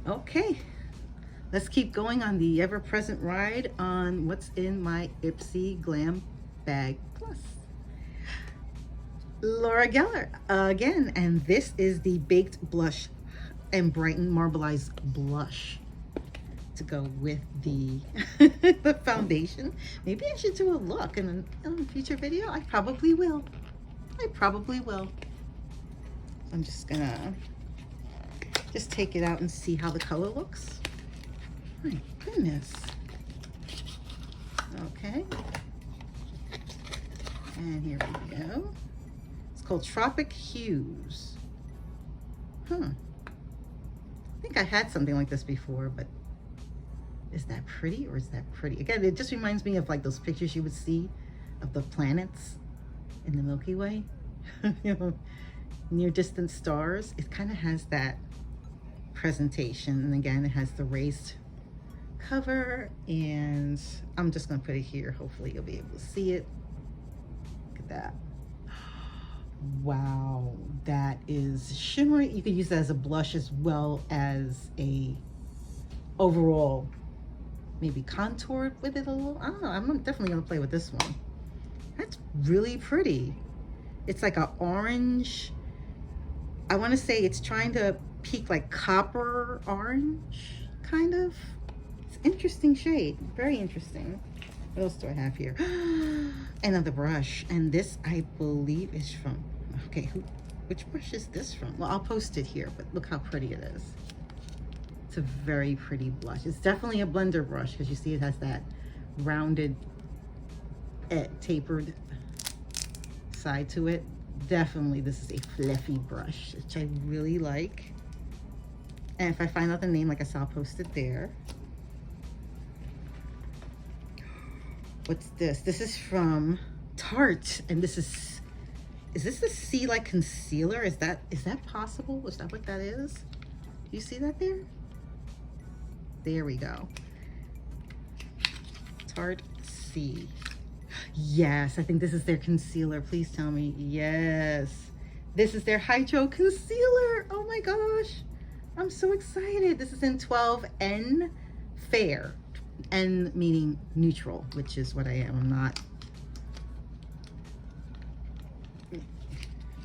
Okay, let's keep going on the ever-present ride on what's in my Ipsy Glam Bag Plus. Laura Geller again, and this is the Baked Blush and Brighten Marbleized Blush to go with the, the foundation. Maybe I should do a look in a future video. I probably will. I'm just gonna take it out and see how the color looks. My goodness. Okay. And here we go. It's called Tropic Hues. I think I had something like this before, but is that pretty or is that pretty? Again, it just reminds me of like those pictures you would see of the planets in the Milky Way. You know, near distant stars. It kind of has that presentation, and again it has the raised cover, and I'm just gonna put it here. Hopefully you'll be able to see it. Look at that. Wow, that is shimmery. You could use that as a blush as well as a overall, maybe contoured with it a little. I don't know. I'm definitely gonna play with this one. That's really pretty. It's like an orange. I want to say it's trying to peak like copper orange, kind of. It's an interesting shade, very interesting. What else do I have here? Another brush, and this I believe is from, okay, which brush is this from? Well, I'll post it here, but look how pretty it is. It's a very pretty blush. It's definitely a blender brush because you see it has that rounded, tapered side to it. Definitely this is a fluffy brush, which I really like. And if I find out the name, like I said, I'll post it there. What's this? This is from Tarte, and this is this the Sea Like concealer? Is that possible? Is that what that is? Do you see that there? There we go. Tarte SEA. Yes, I think this is their concealer. Please tell me. Yes, this is their hydro concealer. Oh my gosh, I'm so excited. This is in 12N Fair. N meaning neutral, which is what I am.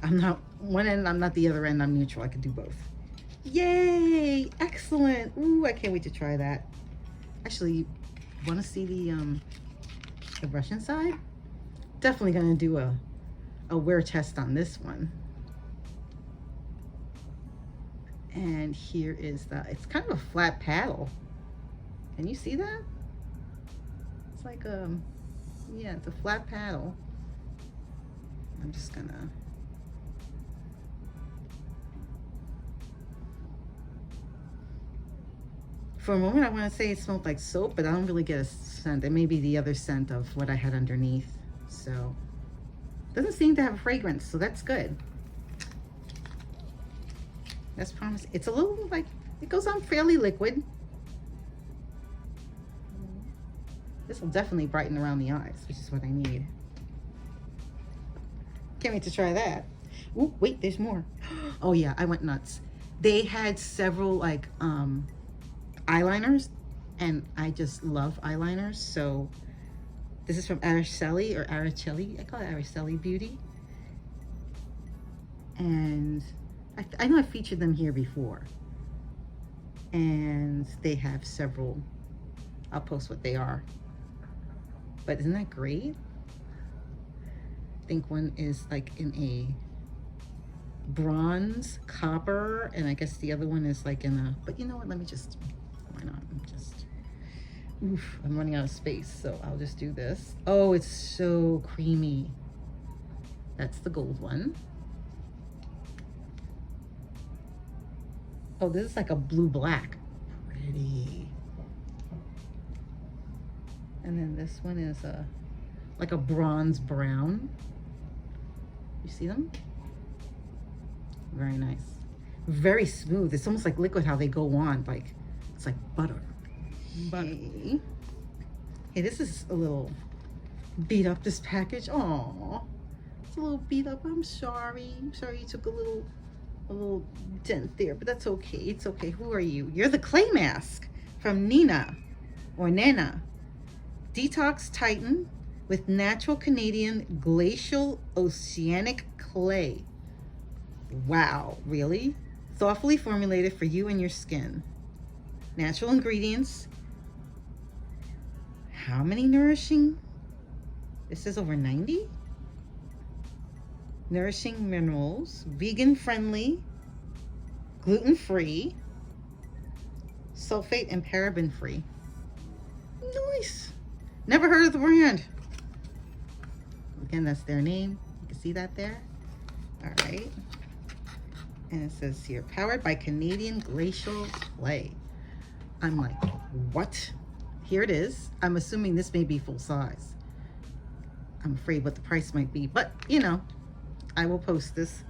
I'm not one end, I'm not the other end. I'm neutral. I could do both. Yay, excellent. Ooh, I can't wait to try that. Actually, want to see the brush inside? Definitely gonna do a wear test on this one. And here is it's kind of a flat paddle. Can you see that? It's like yeah, it's a flat paddle. I'm just gonna for a moment I want to say it smelled like soap, but I don't really get a scent. It may be the other scent of what I had underneath. So doesn't seem to have a fragrance, so that's good. That's promising. It's a little like, it goes on fairly liquid. This will definitely brighten around the eyes, which is what I need. Can't wait to try that. Ooh, wait, there's more. Oh yeah, I went nuts. They had several like eyeliners, and I just love eyeliners. So this is from Araceli or Araceli. I call it Araceli Beauty. And I know I featured them here before. And they have several. I'll post what they are. But isn't that great? I think one is like in a bronze, copper, and I guess the other one is like in a, but you know what, let me just, why not? I'm running out of space, so I'll just do this. Oh, it's so creamy. That's the gold one. Oh, this is like a blue-black. Pretty. And then this one is like a bronze brown. You see them? Very nice. Very smooth. It's almost like liquid how they go on. Like, it's like butter. Hey, this is a little beat up, this package. Aw, it's a little beat up. I'm sorry. I'm sorry you took a little a little dent there, but that's okay. It's okay. Who are you? You're the clay mask from NENA or NENA. Detox Titan with natural Canadian glacial oceanic clay. Wow, really? Thoughtfully formulated for you and your skin. Natural ingredients. How many nourishing? This is over 90. Nourishing minerals, vegan friendly, gluten free, sulfate and paraben free. Nice. Never heard of the brand. Again, that's their name. You can see that there. All right. And it says here, powered by Canadian glacial clay. I'm like, what? Here it is. I'm assuming this may be full size. I'm afraid what the price might be, but you know, I will post this.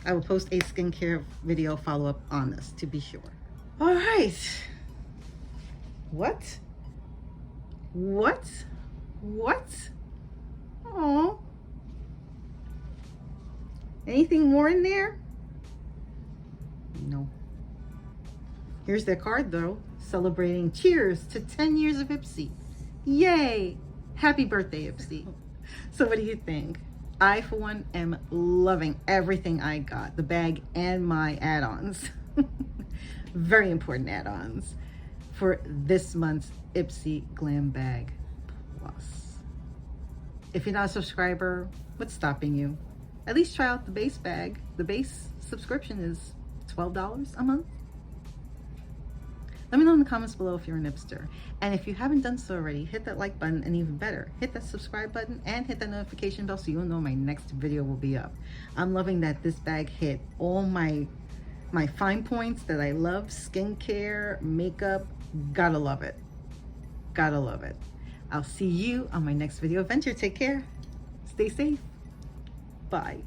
I will post a skincare video follow-up on this to be sure. All right. What? What? What? Oh. Anything more in there? No. Here's their card though, celebrating cheers to 10 years of Ipsy. Yay! Happy birthday, Ipsy. So what do you think? I, for one, am loving everything I got, the bag and my add-ons. Very important add-ons for this month's Ipsy Glam Bag Plus. If you're not a subscriber, what's stopping you? At least try out the base bag. The base subscription is $12 a month. Let me know in the comments below if you're an Ipster. And if you haven't done so already, hit that like button, and even better, hit that subscribe button and hit that notification bell so you'll know my next video will be up. I'm loving that this bag hit all my fine points that I love. Skincare, makeup, gotta love it. Gotta love it. I'll see you on my next video adventure. Take care. Stay safe. Bye.